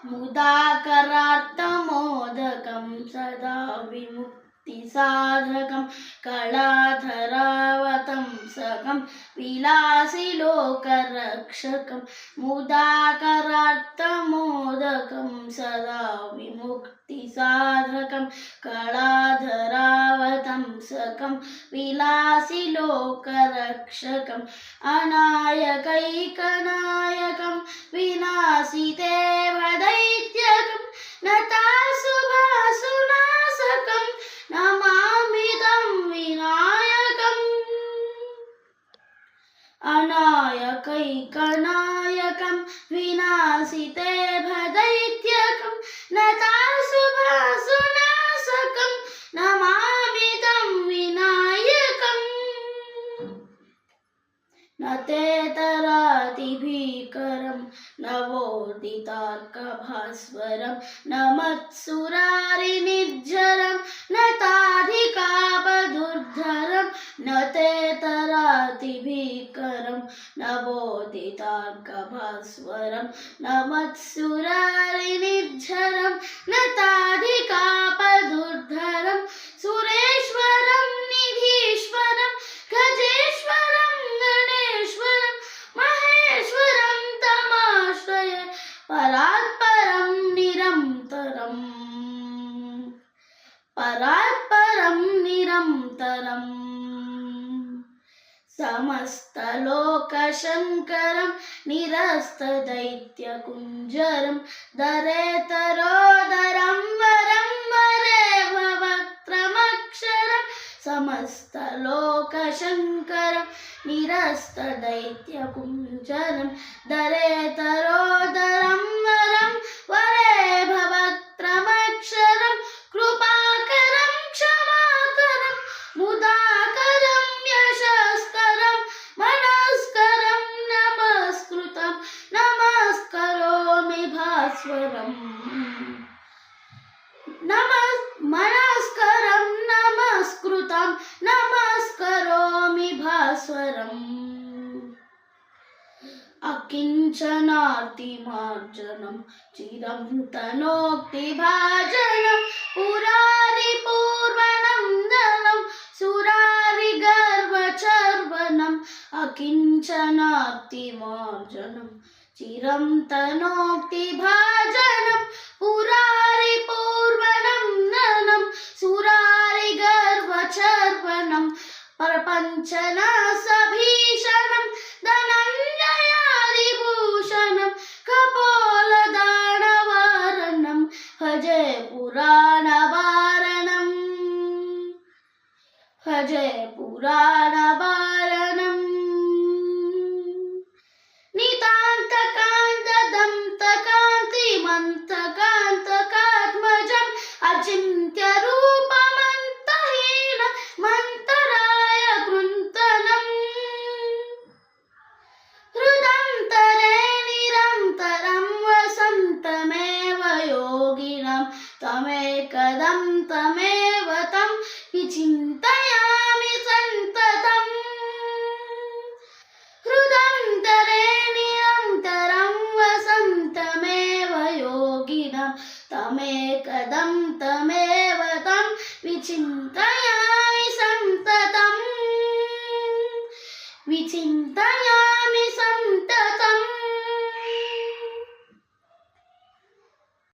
मुदाकरार्थमोदकं सदा विमुक्तिसाधकं कलाधरावतंसकं विलासिलोकरक्षकं मुदाकरार्थमोदकं सदा विमुक्तिसाधकं कलाधरावतंसकं विलासिलोकरक्षकम् अनायकैकनायकं विनाशिते दैत्यकं नताशुभासुनाशकं नमामि तं विनायकम् अनायकैकनायकं विनाशिते दैत्यकं नताशुभासुनाशकं नमामि तं विनायकम् न ते तरातिभीकरं नवोदितार्कभास्वरं न मत्सुरारिनिर्झरं न ताधिकापदुर्धरं न ते तरातिभीकरं नवोदितार्कभास्वरं न मत्सुरारिनिर्झरं न ताधिकापदुर्धरं सुरेश्वरं निधीश्वरं गजेश्वरं गणेश्वरं महेश्वरं तमाश्रये परात्परं निरन्तरम् परात्परं निरन्तरम् समस्तलोकशङ्करं निरस्तदैत्यकुञ्जरं दरेतरोदरं वरं वरे भवक्त्रमक्षरं समस्तलोकशङ्करं निरस्तदैत्यकुञ्जरं दरेतरोदरं वरं वरे भवक्त्रमक्षरं कृपाकरं क्षमाकरं मुदाकरं यशस्करं मनस्करं नमस्कृतं नमस्करोमि भास्वरम् मनस्करं नमस्कृतं नमस्करोमि भास्वरम् अकिञ्चनार्तिमार्जनं चिरं तनोक्तिभाजनं पुरारिपूर्वनन्दनं सुरारिगर्वचर्वणम् अकिञ्चनार्तिमार्जनं चिरं तनोक्तिभाजनं पुरारिपूर्वनन्दनं सुरारिगर्वचर्वणं प्रपञ्चनाशभीषणं धनञ्जयादिभूषणं कपोलदानवारणं भजे पुराणवारणम् भजे पुराणवारणम् नितान्तकान्तदन्तकान्तिमन्तकान्तकात्मजम् अचिन्त्यरूपमन्तहीन मन्तराय कृन्तनम् हृदन्तरे निरन्तरं वसन्तमेव योगिनं तमेकदं तमेव तं विचिन्तयामि सन्ततम् हृदन्तरे निरन्तरं वसन्तमेव योगिनं तमेकदं तमेव तं विचिन्तयामि